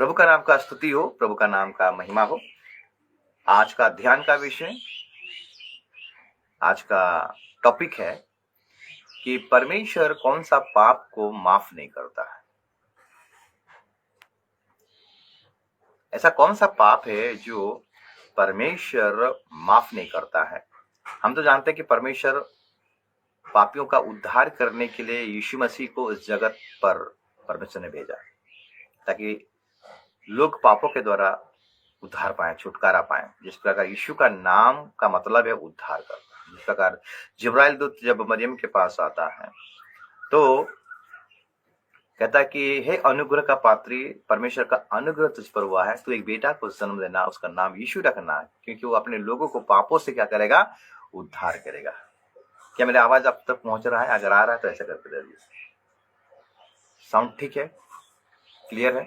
प्रभु का नाम का स्तुति हो, प्रभु का नाम का महिमा हो। आज का ध्यान का विषय, आज का टॉपिक है कि परमेश्वर कौन सा पाप को माफ नहीं करता है। ऐसा कौन सा पाप है जो परमेश्वर माफ नहीं करता है। हम तो जानते हैं कि परमेश्वर पापियों का उद्धार करने के लिए यीशु मसीह को इस जगत पर परमेश्वर ने भेजा ताकि लोग पापों के द्वारा उद्धार पाए, छुटकारा पाए। जिस प्रकार यीशु का नाम का मतलब है उद्धार करना। जिस प्रकार जिब्राइल दूत जब मरियम के पास आता है तो कहता है कि हे अनुग्रह का पात्री, परमेश्वर का अनुग्रह तुझ पर हुआ है, तू एक बेटा को जन्म देना, उसका नाम यीशु रखना है, क्योंकि वो अपने लोगों को पापों से क्या करेगा, उद्धार करेगा। क्या मेरी आवाज आप तक पहुंच रहा है? अगर आ रहा है तो ऐसा करके दे दीजिए। साउंड ठीक है, क्लियर है?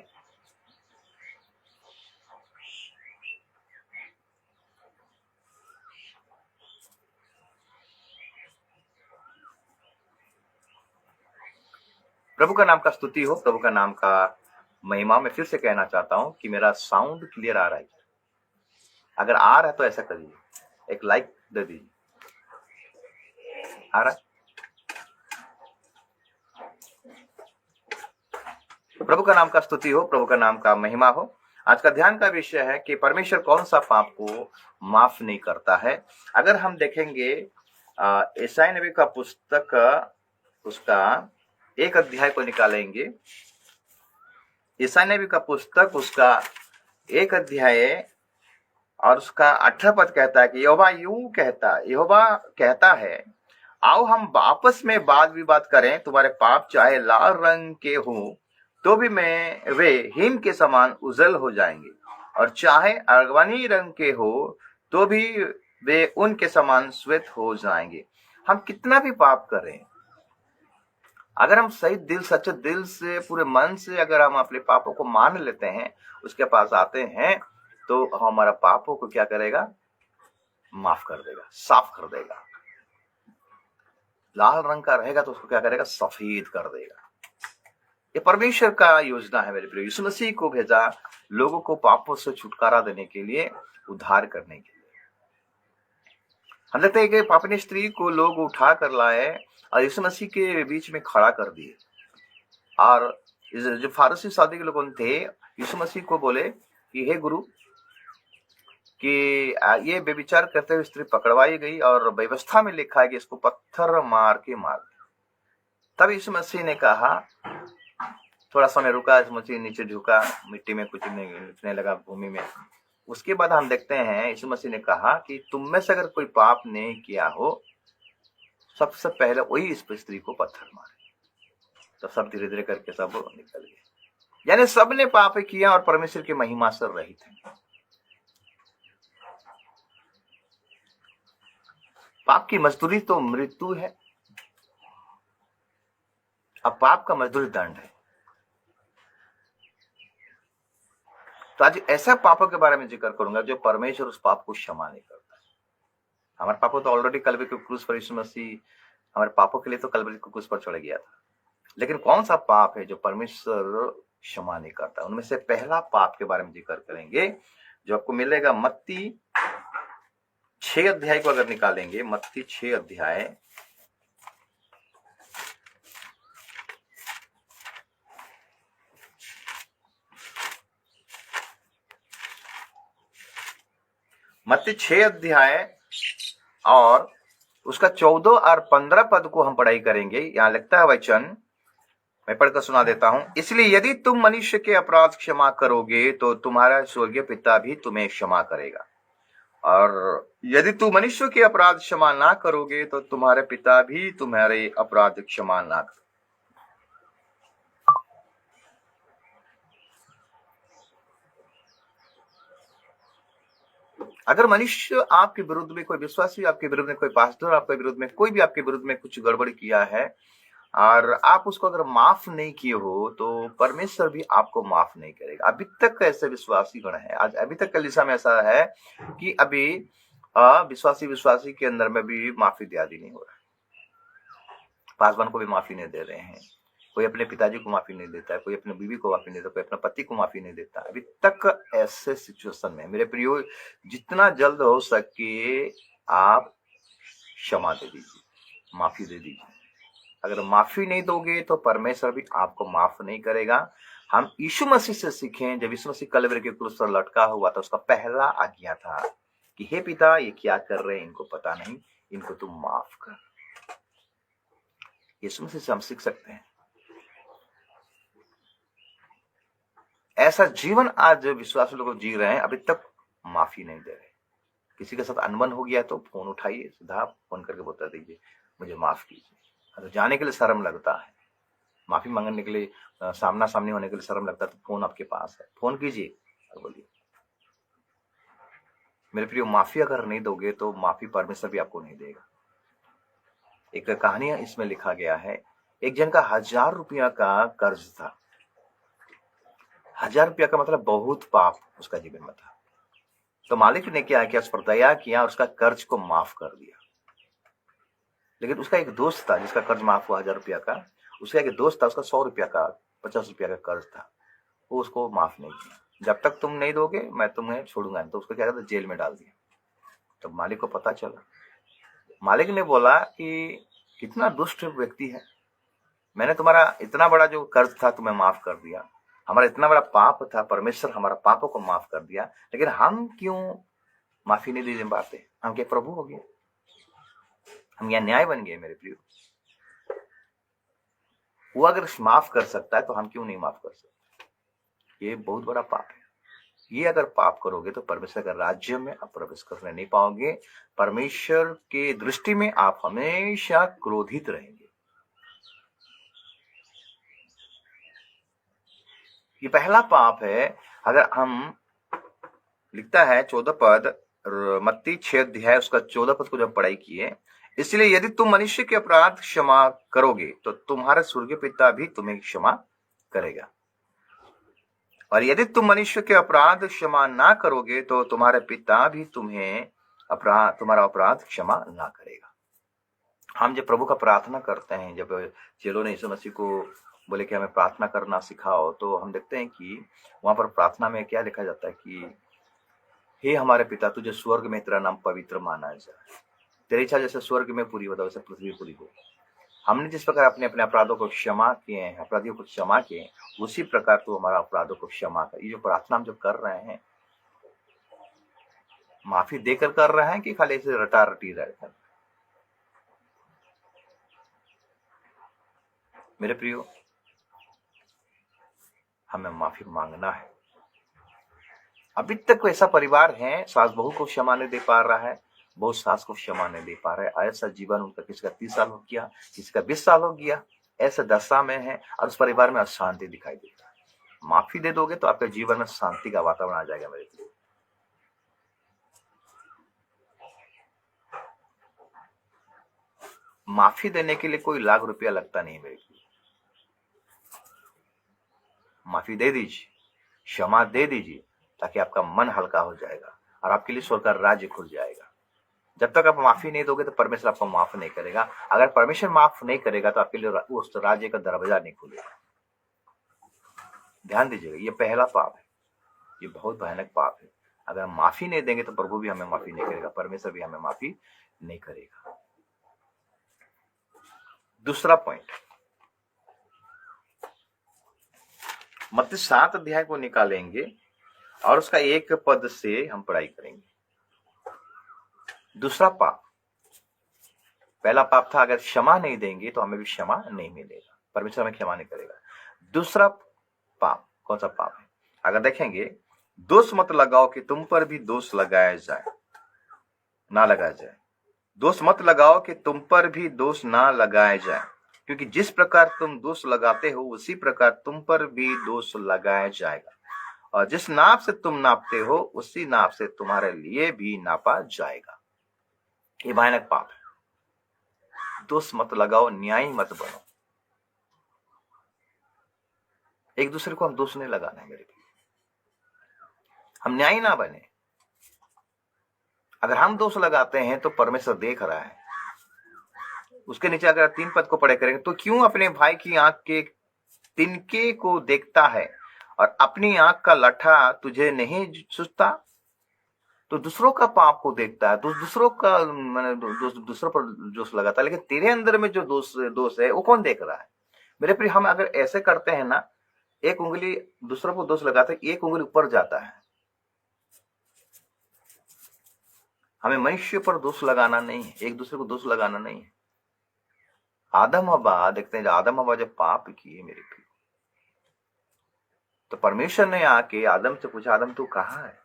प्रभु का नाम का स्तुति हो, प्रभु का नाम का महिमा। मैं फिर से कहना चाहता हूं कि मेरा साउंड क्लियर आ रहा है। अगर आ रहा है तो ऐसा करिए, एक लाइक दे दीजिए। आ रहा है? प्रभु का नाम का स्तुति हो, प्रभु का नाम का महिमा हो। आज का ध्यान का विषय है कि परमेश्वर कौन सा पाप को माफ नहीं करता है। अगर हम देखेंगे यशायाह नबी का पुस्तक, उसका एक अध्याय को निकालेंगे। यशायाह नबी का पुस्तक, उसका एक अध्याय और उसका 18 पद कहता है कि यहोवा कहता है, आओ हम आपस में वाद विवाद करें। तुम्हारे पाप चाहे लाल रंग के हो तो भी वे हिम के समान उजल हो जाएंगे, और चाहे अरगवानी रंग के हो तो भी वे उनके समान श्वेत हो जाएंगे। हम कितना भी पाप करें, अगर हम सही दिल, सच्चे दिल से, पूरे मन से अगर हम अपने पापों को मान लेते हैं, उसके पास आते हैं, तो हमारा पापों को क्या करेगा, माफ कर देगा, साफ कर देगा। लाल रंग का रहेगा तो उसको क्या करेगा, सफेद कर देगा। ये परमेश्वर का योजना है मेरे प्रिय। यीशु मसीह को भेजा लोगों को पापों से छुटकारा देने के लिए, उद्धार करने के लिए। हम देखते हैं कि पापिनी स्त्री को लोग उठा कर लाए और यीशु मसीह के बीच में खड़ा कर दिए, और जो फारसी शादी के लोग थे यीशु मसीह को बोले कि हे गुरु, कि ये व्यभिचार करते हुए स्त्री पकड़वाई गई और व्यवस्था में लिखा है कि इसको पत्थर मार के मार। तब यीशु मसीह ने कहा, थोड़ा समय रुका, यीशु मसीह नीचे झुका, मिट्टी में कुछ लिखने लगा, भूमि में। उसके बाद हम देखते हैं यीशु मसीह ने कहा कि तुम में से अगर कोई पाप नहीं किया हो, सबसे पहले वही इस स्त्री को पत्थर मारे। तो सब धीरे धीरे करके सब निकल गए, यानी सबने पाप किया और परमेश्वर की महिमा से रहित थे। पाप की मजदूरी तो मृत्यु है, अब पाप का मजदूरी दंड है। तो आज ऐसा पापों के बारे में जिक्र करूंगा जो परमेश्वर उस पाप को क्षमा नहीं करता। हमारे पापों तो ऑलरेडी कल्वरी के क्रूस पर यीशु मसीह हमारे पापों के लिए तो कल्वरी के क्रूस पर चढ़ गया था, लेकिन कौन सा पाप है जो परमेश्वर क्षमा नहीं करता। उनमें से पहला पाप के बारे में जिक्र करेंगे जो आपको मिलेगा मत्ती 6 अध्याय को अगर निकालेंगे, मत्ती 6 अध्याय, मत्ती 6 अध्याय और उसका 14 और 15 पद को हम पढ़ाई करेंगे। यहां लिखता है वचन, मैं पढ़कर सुना देता हूं। इसलिए यदि तुम मनुष्य के अपराध क्षमा करोगे तो तुम्हारा स्वर्गीय पिता भी तुम्हें क्षमा करेगा, और यदि तुम मनुष्य के अपराध क्षमा ना करोगे तो तुम्हारे पिता भी तुम्हारे अपराध क्षमा ना करेगा। अगर मनुष्य आपके विरुद्ध में, कोई विश्वासी आपके विरुद्ध में, कोई पास्टर आपके विरुद्ध में, कोई भी आपके विरुद्ध में कुछ गड़बड़ किया है और आप उसको अगर माफ नहीं किए हो, तो परमेश्वर भी आपको माफ नहीं करेगा। अभी तक ऐसे विश्वासी गण है, आज अभी तक कलीसिया में ऐसा है कि अभी विश्वासी के अंदर में भी माफी दियादी नहीं हो रहा है, पासवान को भी माफी नहीं दे रहे हैं, कोई अपने पिताजी को माफी नहीं देता है, कोई अपने बीवी को माफी नहीं देता, कोई अपने पति को माफी नहीं देता। अभी तक ऐसे सिचुएशन में मेरे प्रियो, जितना जल्द हो सके आप क्षमा दे दीजिए, माफी दे दीजिए। अगर माफी नहीं दोगे तो परमेश्वर भी आपको माफ नहीं करेगा। हम यीशु मसीह से सीखें, जब यीशु मसीह कलवरी के क्रूस पर लटका हुआ था, उसका पहला आज्ञा था कि हे पिता, ये क्या कर रहे हैं, इनको पता नहीं, इनको तुम माफ कर। यीशु मसीह से हम सीख सकते हैं। ऐसा जीवन आज विश्वासी लोग जी रहे हैं, अभी तक माफी नहीं दे रहे। किसी के साथ अनबन हो गया तो फोन उठाइए, सीधा फोन करके बता दीजिए मुझे माफ कीजिए। अगर जाने के लिए शर्म लगता है, माफी मांगने के लिए, सामना सामनी होने के लिए शर्म लगता है, तो फोन आपके पास है, फोन कीजिए और बोलिए। मेरे प्रियो, माफी अगर नहीं दोगे तो माफी परमेश्वर भी आपको नहीं देगा। एक कहानी इसमें लिखा गया है, एक जन का 1000 रुपया का कर्ज था। 1000 रुपया का मतलब बहुत पाप उसका जीवन में था। तो मालिक ने क्या किया, उस पर दया किया और उसका कर्ज को माफ कर दिया। लेकिन उसका एक दोस्त था जिसका कर्ज माफ हुआ 1000 रुपया का। उसका एक दोस्त था, उसका 100 रुपया का, 50 रुपया का कर्ज था, वो उसको माफ नहीं किया। जब तक तुम नहीं दोगे मैं तुम्हें छोड़ूंगा नहीं। तो उसको क्या करता, जेल में डाल दिया। तो मालिक को पता चला। मालिक ने बोला कि कितना दुष्ट व्यक्ति है, मैंने तुम्हारा इतना बड़ा जो कर्ज था तुम्हें माफ कर दिया, हमारा इतना बड़ा पाप था, परमेश्वर हमारा पापों को माफ कर दिया, लेकिन हम क्यों माफी नहीं दे पाते? हम क्या प्रभु हो गए? हम यहाँ न्याय बन गए? मेरे प्रियो, वो अगर माफ कर सकता है तो हम क्यों नहीं माफ कर सकते? ये बहुत बड़ा पाप है। ये अगर पाप करोगे तो परमेश्वर के राज्य में आप प्रवेश करने नहीं पाओगे। परमेश्वर के दृष्टि में आप हमेशा क्रोधित रहेंगे। ये पहला पाप है। अगर हम, लिखता है 14 पद, मत्ती 6 अध्याय उसका 14 पद को जब पढ़ाई किए, इसलिए यदि तुम मनुष्य के अपराध क्षमा करोगे तो तुम्हारे स्वर्गीय पिता भी तुम्हें क्षमा करेगा, और यदि तुम मनुष्य के अपराध क्षमा ना करोगे तो तुम्हारे पिता भी तुम्हारा अपराध क्षमा ना करेगा। हम जब प्रभु का प्रार्थना करते हैं, जब चेलों ने यीशु मसीह को बोले कि हमें प्रार्थना करना सिखाओ, तो हम देखते हैं कि वहां पर प्रार्थना में क्या लिखा जाता है कि हे हमारे पिता, तुझे स्वर्ग में तेरा नाम पवित्र माना जाए, तेरी इच्छा जैसे स्वर्ग में पूरी होता वैसे पृथ्वी पूरी हो। हमने जिस प्रकार अपने अपने अपराधों को क्षमा किए हैं, अपराधियों को क्षमा किए, उसी प्रकार तो हमारा अपराधों को क्षमा कर। ये जो प्रार्थना हम जो कर रहे हैं, माफी देकर कर रहे हैं कि खाली ऐसे रटा रटी रहते हैं? मेरे प्रियो, हमें माफी मांगना है। अभी तक ऐसा परिवार है, सास बहू को क्षमा नहीं दे पा रहा है, बहू सास को क्षमा नहीं दे पा रहा है। ऐसा जीवन उनका किसी का 30 साल हो गया, किसी का 20 साल हो गया, ऐसे दशा में है और उस परिवार में अशांति दिखाई देता है। माफी दे दोगे तो आपके जीवन में शांति का वातावरण आ जाएगा। मेरे प्रियो, माफी देने के लिए कोई लाख रुपया लगता नहीं। मेरे प्रियो, माफी दे दीजिए, क्षमा दे दीजिए, ताकि आपका मन हल्का हो जाएगा और आपके लिए स्वर्ग का राज्य खुल जाएगा। जब तक आप माफी नहीं दोगे तो परमेश्वर आपको माफ नहीं करेगा। अगर परमेश्वर माफ नहीं करेगा तो आपके लिए उस राज्य का दरवाजा नहीं खुलेगा। ध्यान दीजिएगा, ये पहला पाप है, ये बहुत भयानक पाप है। अगर हम माफी नहीं देंगे तो प्रभु भी हमें माफी नहीं करेगा, परमेश्वर भी हमें माफी नहीं करेगा। दूसरा पॉइंट, मत्ती 7 अध्याय को निकालेंगे और उसका 1 पद से हम पढ़ाई करेंगे। दूसरा पाप, पहला पाप था अगर क्षमा नहीं देंगे तो हमें भी क्षमा नहीं मिलेगा, परमेश्वर हमें क्षमा नहीं करेगा। दूसरा पाप कौन सा पाप है? अगर देखेंगे, दोष मत लगाओ कि तुम पर भी दोष लगाया जाए, ना लगाया जाए। दोष मत लगाओ कि तुम पर भी दोष ना लगाया जाए, क्योंकि जिस प्रकार तुम दोष लगाते हो उसी प्रकार तुम पर भी दोष लगाया जाएगा, और जिस नाप से तुम नापते हो उसी नाप से तुम्हारे लिए भी नापा जाएगा। ये भयानक पाप है। दोष मत लगाओ, न्यायी मत बनो। एक दूसरे को हम दोष नहीं लगाना है मेरे लिए, हम न्यायी ना बने। अगर हम दोष लगाते हैं तो परमेश्वर देख रहा है। उसके नीचे अगर 3 पद को पढ़े करेंगे, तो क्यों अपने भाई की आंख के तिनके को देखता है और अपनी आंख का लठा तुझे नहीं सूझता। तो दूसरों का पाप को देखता है, तो दूसरों का मैंने दूसरों पर दोष लगाता है, लेकिन तेरे अंदर में जो दोष है वो कौन देख रहा है? मेरे प्रिय, हम अगर ऐसे करते हैं ना, एक उंगली दूसरों को दोष लगाते हैं, एक उंगली ऊपर जाता है। हमें मनुष्य पर दोष लगाना नहीं है, एक दूसरे को दोष लगाना नहीं है। आदम हवा देखते हैं, आदम हवा जब पाप किए मेरे प्रिय, तो परमेश्वर ने आके आदम से पूछा, आदम तू कहाँ है?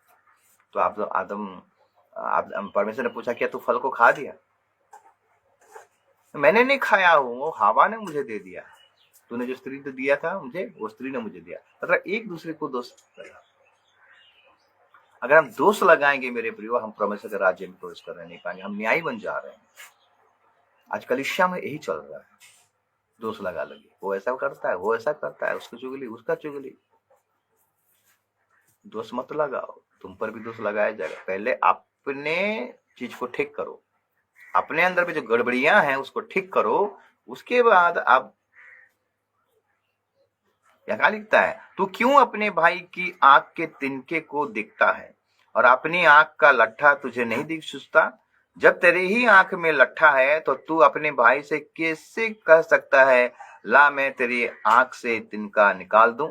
तो आदम परमेश्वर ने पूछा, क्या तू फल को खा दिया? मैंने नहीं खाया हूं, वो हवा ने मुझे दे दिया। तूने जो स्त्री तो दिया था मुझे, वो स्त्री ने मुझे दिया। मतलब एक दूसरे को दोष लगा। अगर हम दोष लगाएंगे मेरे प्रियो, हम परमेश्वर के राज्य में प्रवेश कर नहीं पाएंगे, हम न्यायी बन जा रहे हैं। आजकल ईर्ष्या में यही चल रहा है, दोष लगा लगे, वो ऐसा करता है, वो ऐसा करता है, उसकी चुगली, उसका चुगली। दोष मत लगाओ, तुम पर भी दोष लगाया जाएगा। पहले अपने चीज को ठीक करो, अपने अंदर में जो गड़बड़ियां हैं उसको ठीक करो, उसके बाद आप क्या लिखता है, तू क्यों अपने भाई की आंख के तिनके को देखता है और अपनी आंख का लट्ठा तुझे नहीं दिख सूझता? जब तेरे ही आंख में लट्ठा है तो तू अपने भाई से कैसे कह सकता है, ला मैं तेरी आंख से तिनका निकाल दूं?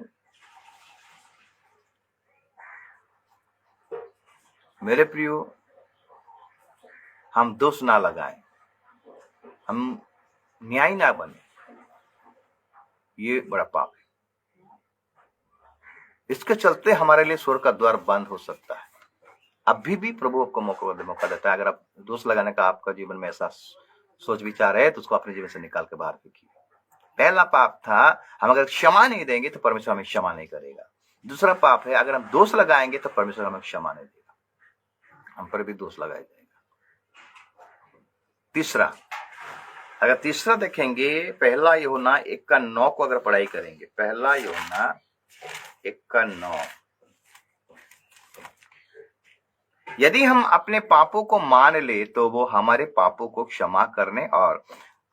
मेरे प्रियो, हम दोष ना लगाएं, हम न्याय ना बने, ये बड़ा पाप है। इसके चलते हमारे लिए स्वर्ग का द्वार बंद हो सकता है। अभी भी प्रभु आपको मौका देता है। अगर आप दोष लगाने का आपका जीवन में ऐसा सोच विचार है तो उसको अपने जीवन से निकाल के बाहर फेंकिए। पहला पाप था, हम अगर क्षमा नहीं देंगे तो परमेश्वर हमें क्षमा नहीं करेगा। दूसरा पाप है, अगर हम दोष लगाएंगे तो परमेश्वर हमें क्षमा नहीं देगा, हम पर भी दोष लगाया जाएगा। तीसरा, अगर तीसरा देखेंगे, पहला यूहन्ना 1:9 को अगर पढ़ाई करेंगे, पहला यूहन्ना 1:9, यदि हम अपने पापों को मान ले तो वो हमारे पापों को क्षमा करने और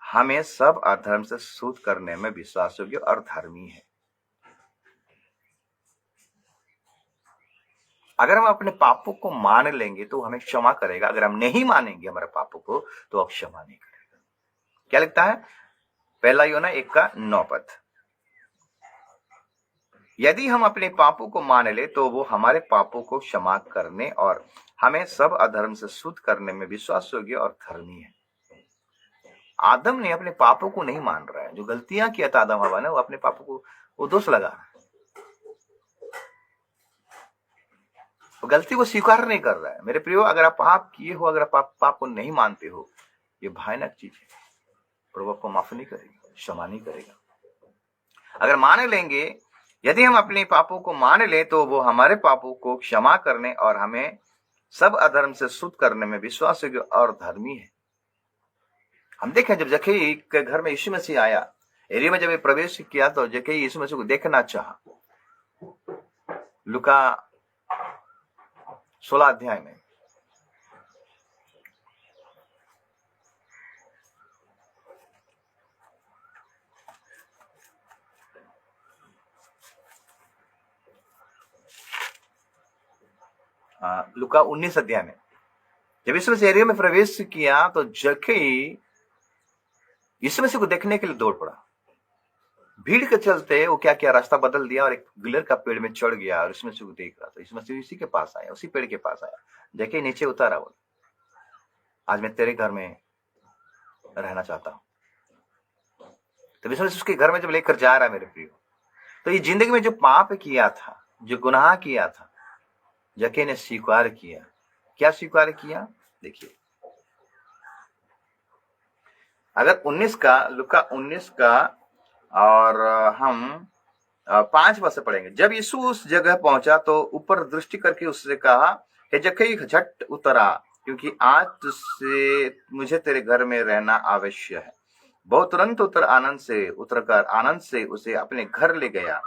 हमें सब अधर्म से शुद्ध करने में विश्वास योग्य और धर्मी है। अगर हम अपने पापों को मान लेंगे तो हमें क्षमा करेगा, अगर हम नहीं मानेंगे हमारे पापों को तो अब क्षमा नहीं करेगा। क्या लिखता है? पहला यूहन्ना 1:9, यदि हम अपने पापों को मान ले तो वो हमारे पापों को क्षमा करने और हमें सब अधर्म से शुद्ध करने में विश्वास योग्य और धर्मी है। आदम ने अपने पापों को नहीं मान रहा है, जो गलतियां किया था आदम हवा ने, वो अपने पापों को वो दोष लगा रहा है, वो गलती को स्वीकार नहीं कर रहा है। मेरे प्रियो, अगर आप पाप किए हो, अगर आप पाप को नहीं मानते हो, ये भयानक चीज है। प्रभु आपको माफ नहीं करेगा, क्षमा नहीं करेगा। अगर मान लेंगे, यदि हम अपने पापों को मान ले तो वो हमारे पापों को क्षमा करने और हमें सब अधर्म से शुद्ध करने में विश्वास योग्य और धर्मी है। हम देखें, जब जक्कई के घर में यीशु मसीह आया, एरिया में जब प्रवेश किया तो जक्कई यीशु मसीह को देखना चाहा। लूका 16 अध्याय में लूका 19 अध्याय में जब यीशु मसीह एरिया में प्रवेश किया तो जक्कई यीशु मसीह को देखने के लिए दौड़ पड़ा। भीड़ के चलते वो क्या किया, रास्ता बदल दिया और एक गुलर का पेड़ में चढ़ गया और यीशु मसीह को देख रहा था। यीशु मसीह उसी के पास आया, उसी पेड़ के पास आया। जक्कई नीचे उतारा, बोला, आज मैं तेरे घर में रहना चाहता हूं। तो यीशु मसीह उसके घर में जब लेकर जा रहा है मेरे प्रियो, तो ये जिंदगी में जो पाप किया था, जो गुनाह किया था, जक्कई ने स्वीकार किया। क्या स्वीकार किया? देखिए, अगर 19 का, लूका 19 का, और हम 5 वर्ष पढ़ेंगे। जब यीशु उस जगह पहुंचा तो ऊपर दृष्टि करके उससे कहा, हे जक्कई, झट उतरा, क्योंकि आज तुझसे मुझे तेरे घर में रहना आवश्यक है। बहुत तुरंत उतरकर आनंद से उसे अपने घर ले गया।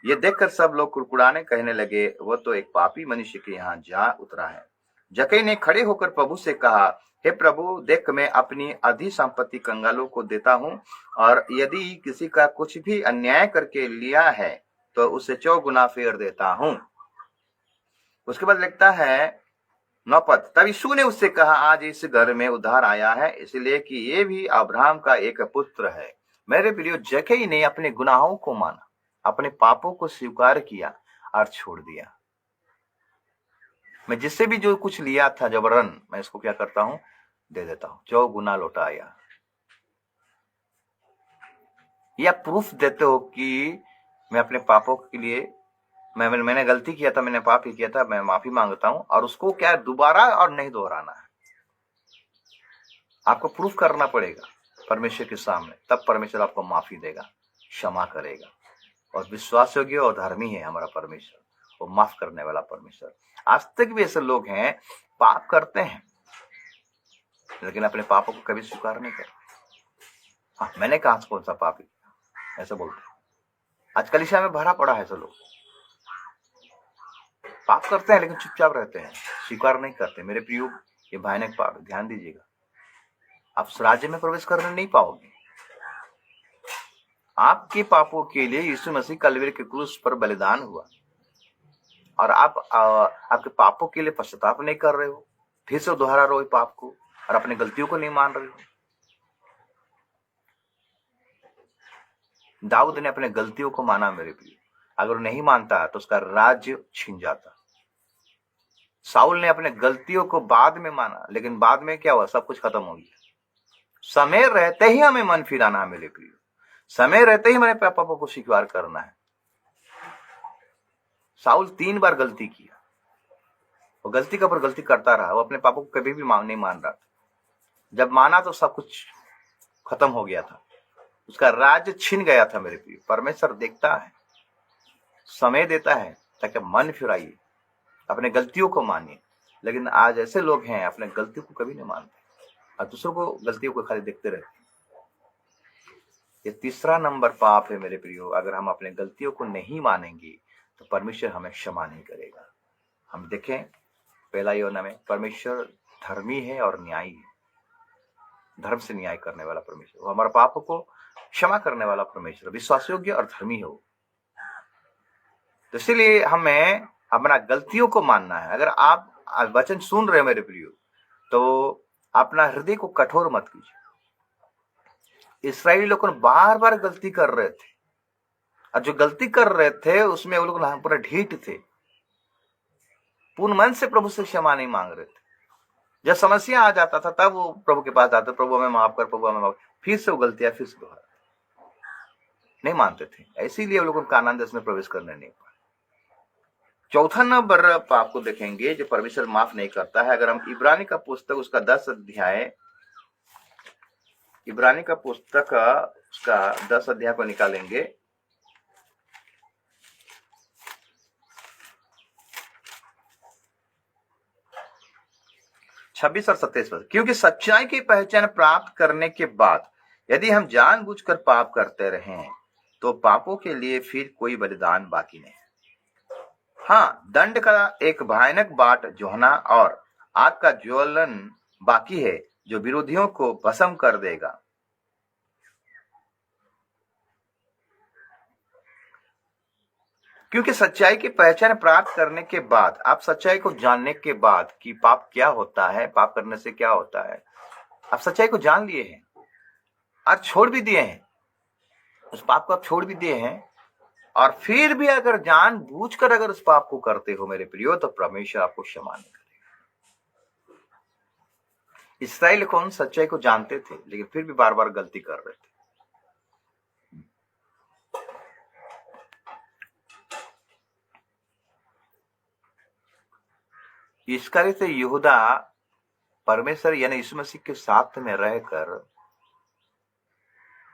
ये देखकर सब लोग कुड़कुड़ाने कहने लगे, वो तो एक पापी मनुष्य के यहाँ जा उतरा है। जक्कई ने खड़े होकर प्रभु से कहा, हे प्रभु, देख मैं अपनी आधी संपत्ति कंगालों को देता हूँ, और यदि किसी का कुछ भी अन्याय करके लिया है तो उसे 4 गुना फेर देता हूँ। उसके बाद लिखता है 9 पद, तब यीशु ने उससे कहा, आज इस घर में उद्धार आया है, इसलिए कि ये भी अब्राहम का एक पुत्र है। मेरे प्रियो, जक्कई ने अपने गुनाहों को माना, अपने पापों को स्वीकार किया और छोड़ दिया। मैं जिससे भी जो कुछ लिया था जबरन, मैं इसको क्या करता हूं, दे देता हूं, 4 गुना लौटाया। या प्रूफ देते हो कि मैं अपने पापों के लिए मैंने गलती किया था, मैंने पाप ही किया था, मैं माफी मांगता हूं, और उसको क्या दोबारा और नहीं दोहराना है। आपको प्रूफ करना पड़ेगा परमेश्वर के सामने, तब परमेश्वर आपको माफी देगा, क्षमा करेगा। और विश्वास योग्य और धर्मी है हमारा परमेश्वर, वो माफ करने वाला परमेश्वर। आज तक भी ऐसे लोग हैं, पाप करते हैं लेकिन अपने पापों को कभी स्वीकार नहीं करते। हाँ, मैंने कहा कौन सा पाप है, ऐसा बोलते हैं। आज कलीसिया में भरा पड़ा है ऐसे लोग, पाप करते हैं लेकिन चुपचाप रहते हैं, स्वीकार नहीं करते। मेरे प्रियो, ये भयानक पाप, ध्यान दीजिएगा, आप उस राज्य में प्रवेश करने नहीं पाओगे। आपके पापों के लिए यीशु मसीह कलवरी के क्रूस पर बलिदान हुआ, और आप आपके पापों के लिए पश्चाताप नहीं कर रहे हो, फिर से दोहरा रहे हो पाप को, और अपनी गलतियों को नहीं मान रहे हो। दाऊद ने अपने गलतियों को माना मेरे प्रियो, अगर नहीं मानता तो उसका राज्य छीन जाता। साउल ने अपने गलतियों को बाद में माना, लेकिन बाद में क्या हुआ, सब कुछ खत्म हो गया। समय रहते ही हमें मन फिराना है मेरे प्रियो, समय रहते ही हमारे पापों को स्वीकार करना है। साउल 3 बार गलती किया, वो गलती का पर गलती करता रहा, वो अपने पापों को कभी भी नहीं मान रहा था। जब माना तो सब कुछ खत्म हो गया था, उसका राज्य छीन गया था मेरे प्रियो। परमेश्वर देखता है, समय देता है ताकि मन फिराइए, अपने गलतियों को मानिए। लेकिन आज ऐसे लोग हैं, अपने गलतियों को कभी नहीं मानते और दूसरों को गलतियों को खाली देखते रहते। ये तीसरा नंबर पाप है मेरे प्रियो। अगर हम अपने गलतियों को नहीं मानेंगे तो परमेश्वर हमें क्षमा नहीं करेगा। हम देखें पहला यूहन्ना में, परमेश्वर धर्मी है और न्यायी है, धर्म से न्याय करने वाला परमेश्वर, वो हमारे पापों को क्षमा करने वाला परमेश्वर, विश्वास योग्य और धर्मी हो। तो इसलिए हमें अपना गलतियों को मानना है। अगर आप वचन सुन रहे हैं मेरे प्रियो, तो अपना हृदय को कठोर मत कीजिए। इस्राएली लोग बार बार गलती कर रहे थे, और जो गलती कर रहे थे उसमें वो लोग पूरा ढीठ थे, पूर्ण मन से प्रभु से क्षमा नहीं मांग रहे थे। जब समस्या आ जाता था तब वो प्रभु के पास आते, प्रभु हमें माफ कर, प्रभु हमें माफ, फिर से वो गलतियां फिर से दोहराते, नहीं मानते थे। इसीलिए वो लोग कानान देश में प्रवेश करने नहीं पाए। चौथा नंबर पाप को देखेंगे जो परमेश्वर माफ नहीं करता है। अगर हम इब्रानी का पुस्तक उसका 10 अध्याय, इब्रानी का पुस्तक उसका 10 अध्याय को निकालेंगे, छब्बीस और 27 पद, क्योंकि सच्चाई की पहचान प्राप्त करने के बाद यदि हम जानबूझकर पाप करते रहें तो पापों के लिए फिर कोई बलिदान बाकी नहीं। हाँ, दंड का एक भयानक बाट जोहना और आग का ज्वलन बाकी है जो विरोधियों को भस्म कर देगा। क्योंकि सच्चाई की पहचान प्राप्त करने के बाद, आप सच्चाई को जानने के बाद कि पाप क्या होता है, पाप करने से क्या होता है, आप सच्चाई को जान लिए हैं और छोड़ भी दिए हैं, उस पाप को आप छोड़ भी दिए हैं, और फिर भी अगर जानबूझकर अगर उस पाप को करते हो मेरे प्रियो, तो परमेश्वर आपको क्षमा नहीं करेगा। इस्राएल कौन सच्चाई को जानते थे लेकिन फिर भी बार बार गलती कर रहे थे। इसकारी से यहूदा परमेश्वर यानी यीशु मसीह के साथ में रहकर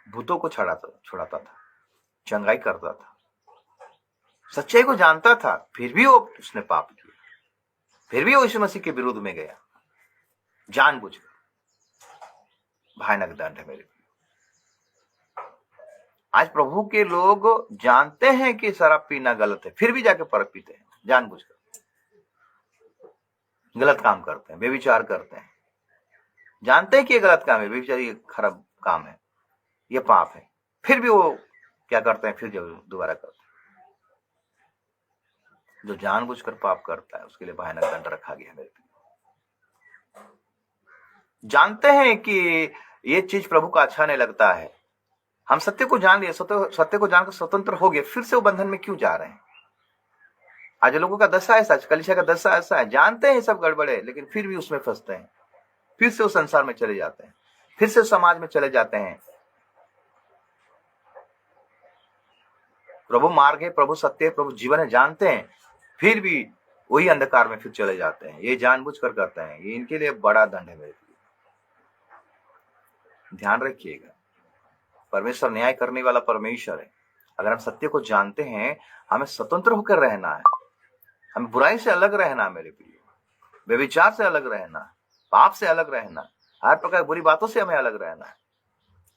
भूतों को छुड़ाता था, चंगाई करता था, सच्चाई को जानता था, फिर भी उसने पाप किया, फिर भी वो यीशु मसीह के विरुद्ध में गया जानबूझकर। भयानक दंड है मेरे। आज प्रभु के लोग जानते हैं कि शराब पीना गलत है, फिर भी जाके परख पीते हैं जानबूझकर। गलत काम करते हैं, बेविचार करते हैं, जानते हैं कि ये गलत काम है, बेविचार ये खराब काम है, ये पाप है, फिर भी वो क्या करते हैं, फिर जब दोबारा करते हैं। जो जानबूझकर पाप करता है उसके लिए भयानक दंड रखा गया है। जानते हैं कि ये चीज प्रभु को अच्छा नहीं लगता है, हम सत्य को जान लिए, सत्य को जानकर स्वतंत्र हो गए, फिर से वो बंधन में क्यों जा रहे हैं? आज लोगों का दशा ऐसा, कलीसिया का दशा ऐसा है, जानते हैं सब गड़बड़ है, लेकिन फिर भी उसमें फंसते हैं, फिर से उस संसार में चले जाते हैं, फिर से समाज में चले जाते हैं। प्रभु मार्ग है, प्रभु सत्य है, प्रभु जीवन है, जानते हैं, फिर भी वही अंधकार में फिर चले जाते हैं। ये जानबूझकर करते हैं, ये इनके लिए बड़ा दंड है मेरे लिए। ध्यान रखिएगा, परमेश्वर न्याय करने वाला परमेश्वर है। अगर हम सत्य को जानते हैं, हमें स्वतंत्र होकर रहना है, हमें बुराई से अलग रहना है मेरे प्रिय, व्यभिचार से अलग रहना, पाप से अलग रहना, हर प्रकार बुरी बातों से हमें अलग रहना है।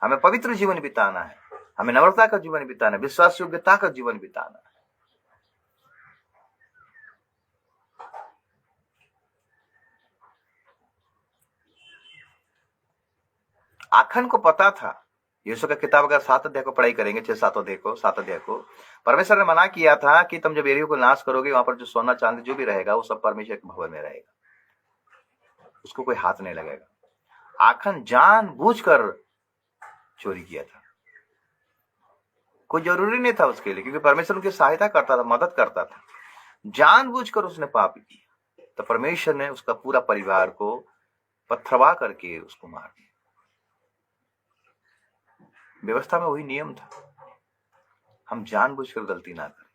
हमें पवित्र जीवन बिताना है, हमें नम्रता का जीवन बिताना है, विश्वास योग्यता का जीवन बिताना है। आखन को पता था, यीशु का किताब अगर 7 अध्याय को पढ़ाई करेंगे, 6-7 अध्याय को, 7 अध्याय को, परमेश्वर ने मना किया था कि तुम जब एरियो को नाश करोगे, वहां पर जो सोना चांदी जो भी रहेगा वो सब परमेश्वर के भवन में रहेगा, उसको कोई हाथ नहीं लगेगा। आखन जानबूझकर चोरी किया था, कोई जरूरी नहीं था उसके लिए, क्योंकि परमेश्वर उनकी सहायता करता था, मदद करता था। जानबूझकर उसने पाप किया, तो परमेश्वर ने उसका पूरा परिवार को पत्थरवा करके उसको मार दिया। व्यवस्था में वही नियम था, हम जानबूझकर गलती ना करें।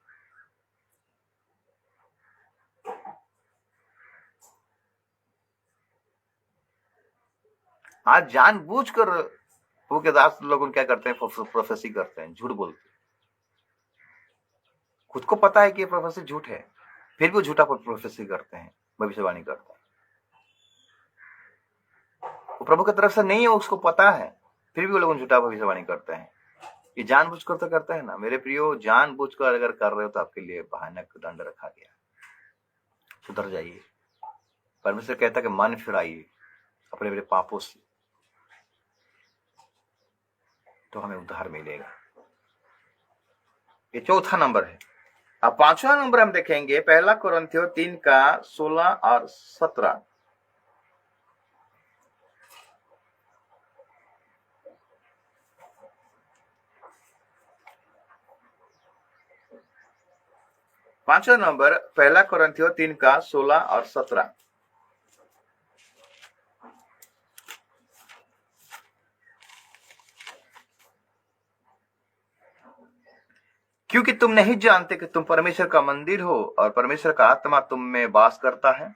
आज जानबूझकर वो के दास लोग क्या करते हैं, प्रोफेसी करते हैं, झूठ बोलते हैं। खुद को पता है कि ये प्रोफेसी झूठ है, फिर भी झूठा प्रोफेसी करते हैं, भविष्यवाणी करते हैं। वो प्रभु की तरफ से नहीं है, उसको पता है, फिर भी वो लोग झूठा भविष्यवाणी करते हैं। ये जानबूझकर तो करते हैं ना मेरे प्रियो, जानबूझकर अगर कर रहे हो तो आपके लिए भयानक दंड रखा गया। सुधर जाइए, परमेश्वर कहता है कि मन फिराइए अपने मेरे पापों से, तो हमें उद्धार मिलेगा। ये चौथा नंबर है। अब 5वां नंबर हम देखेंगे 1 कोरिन्थियों 3:16 और 17। पांचवा नंबर 1 कोरिन्थियों 3:16 और 17। क्योंकि तुम नहीं जानते कि तुम परमेश्वर का मंदिर हो और परमेश्वर का आत्मा तुम में वास करता है।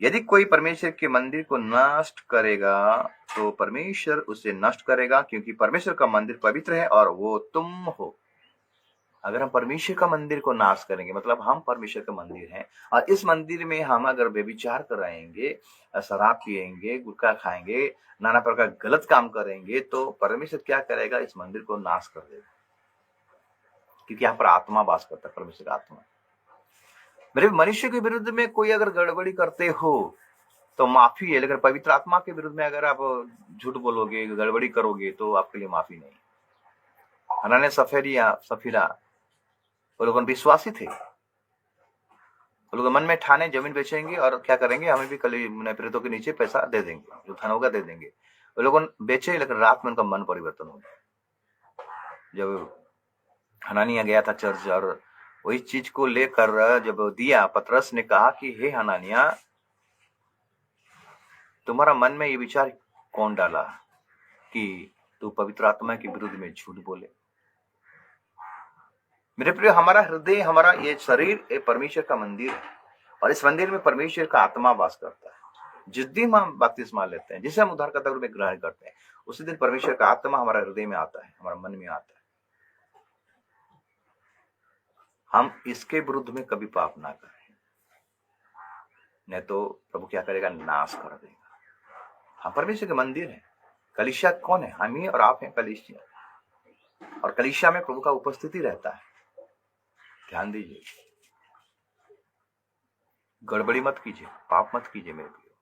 यदि कोई परमेश्वर के मंदिर को नष्ट करेगा तो परमेश्वर उसे नष्ट करेगा, क्योंकि परमेश्वर का मंदिर पवित्र है और वो तुम हो। अगर हम परमेश्वर का मंदिर को नाश करेंगे, मतलब हम परमेश्वर का मंदिर हैं, और इस मंदिर में हम अगर व्यभिचार कराएंगे, शराब पिएंगे, गुटखा खाएंगे, नाना प्रकार गलत काम करेंगे, तो परमेश्वर क्या करेगा, इस मंदिर को नाश कर देगा, क्योंकि यहाँ पर आत्मा वास करता है, परमेश्वर का आत्मा। मेरे मनुष्य के विरुद्ध में कोई अगर गड़बड़ी करते हो तो माफी है, लेकिन पवित्र आत्मा के विरुद्ध में अगर आप झूठ बोलोगे, गड़बड़ी करोगे, तो आपके लिए माफी नहीं। हनाने सफीरा वो लोग विश्वासी थे, वो लोग मन में ठाने जमीन बेचेंगे और क्या करेंगे, हमें भी कल प्रेतों के नीचे पैसा दे देंगे, जो धन होगा दे देंगे। वो लोग बेचे, लेकिन रात में उनका मन परिवर्तन हो गया। जब हनानिया गया था चर्च और वही चीज को लेकर जब दिया, पतरस ने कहा कि हे हनानिया, तुम्हारा मन में ये विचार कौन डाला कि तू पवित्र आत्मा के विरुद्ध में झूठ बोले। मेरे प्रिय, हमारा हृदय, हमारा ये शरीर ये परमेश्वर का मंदिर है, और इस मंदिर में परमेश्वर का आत्मा वास करता है। जिस दिन हम बपतिस्मा लेते हैं, जिसे हम उद्धारकर्ता के रूप में ग्रहण करते हैं, उसी दिन परमेश्वर का आत्मा हमारा हृदय में आता है, हमारा मन में आता है। हम इसके विरुद्ध में कभी पाप ना करें, नहीं तो प्रभु क्या करेगा, नाश कर देगा। हम परमेश्वर के मंदिर हैं। कलीसिया कौन है? हम ही और आप हैं कलीसिया, और कलीसिया में प्रभु का उपस्थिति रहता है। ध्यान दीजिए, गड़बड़ी मत कीजिए, पाप मत कीजिए मेरे प्रियो।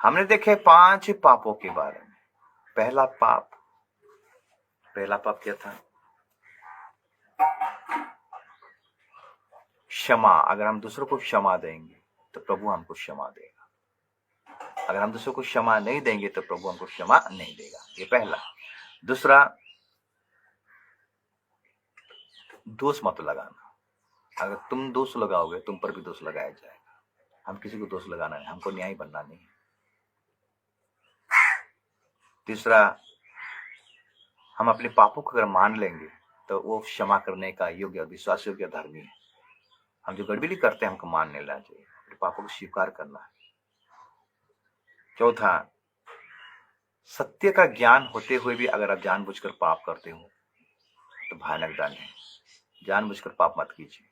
हमने देखे 5 पापों के बारे में। पहला पाप क्या था? क्षमा। अगर हम दूसरों को क्षमा देंगे तो प्रभु हमको क्षमा देगा। अगर हम दूसरों को क्षमा नहीं देंगे तो प्रभु हमको क्षमा नहीं देगा। ये पहला। दूसरा, दोष मत लगाना। अगर तुम दोष लगाओगे तुम पर भी दोष लगाया जाएगा। हम किसी को दोष लगाना है, हमको न्याय बनना नहीं है। तीसरा, हम अपने पापों को अगर मान लेंगे तो वो क्षमा करने का योग्य, विश्वास योग्य, धर्मी है। हम जो गड़बड़ी करते हैं हमको मान लेना चाहिए, अपने पापों को स्वीकार करना है। चौथा, सत्य का ज्ञान होते हुए भी अगर आप जानबूझकर पाप करते हो तो भयानक दंड है। जानबूझकर पाप मत कीजिए।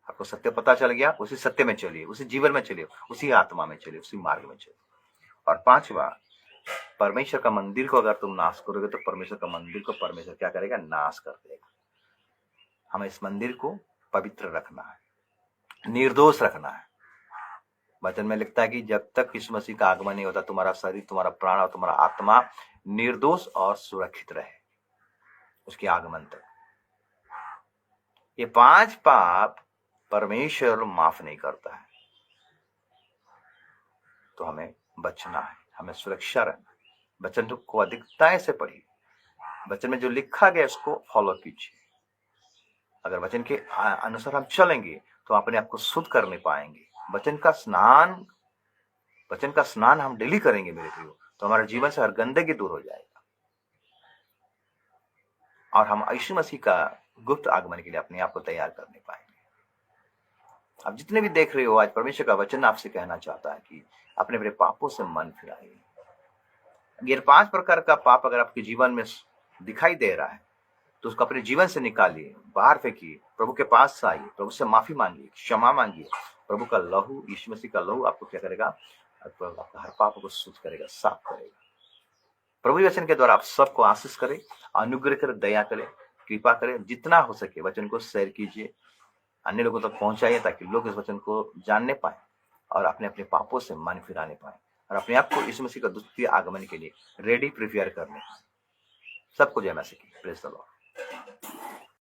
आपको सत्य पता चल गया, उसी सत्य में चलिए, उसी जीवन में चलिए, उसी आत्मा में चलिए, उसी मार्ग में चलिए। और पांचवा, परमेश्वर का मंदिर को अगर तुम नाश करोगे तो परमेश्वर का मंदिर को परमेश्वर क्या करेगा? नाश कर देगा। हमें इस मंदिर को पवित्र रखना है, निर्दोष रखना है। वचन में लिखता है कि जब तक यीशु मसीह का आगमन नहीं होता तुम्हारा शरीर, तुम्हारा प्राण और तुम्हारा आत्मा निर्दोष और सुरक्षित रहे उसके आगमन तक। ये 5 पाप परमेश्वर माफ नहीं करता है, तो हमें बचना है, हमें सुरक्षा रहना है। वचन को अधिकता से पढ़िए, वचन में जो लिखा गया उसको फॉलो कीजिए। अगर वचन के अनुसार हम चलेंगे तो अपने आप को शुद्ध कर नहीं पाएंगे। वचन का स्नान हम डेली करेंगे मेरे प्रियो, तो हमारे जीवन से हर गंदगी दूर हो जाएगा और हम यीशु मसीह का गुप्त आगमन के लिए अपने आप को तैयार कर नहीं पाएंगे। आप जितने भी देख रहे हो, आज परमेश्वर का वचन आपसे कहना चाहता है कि अपने अपने पापों से मन फिराइए। ये 5 प्रकार का पाप अगर आपके जीवन में दिखाई दे रहा है तो उसको अपने जीवन से निकालिए, बाहर फेंकिए, प्रभु के पास आइए, प्रभु से माफी मांगिए, क्षमा मांगिए। प्रभु का लहू, यीशु मसीह का लहू आपको क्या करेगा? आपका हर पाप को शुद्ध करेगा, साफ करेगा। प्रभु वचन के द्वारा आप सबको आशीष करे, अनुग्रह करे, दया करे, कृपा करे। जितना हो सके वचन को शेयर कीजिए, अन्य लोगों तक पहुंचाइए ताकि लोग इस वचन को जानने पाए और अपने अपने पापों से मन फिराने पाए और अपने आप को यीशु मसीह का द्वितीय आगमन के लिए रेडी प्रिपेयर करने पाए। सबको जय मसीह की। Praise the Lord.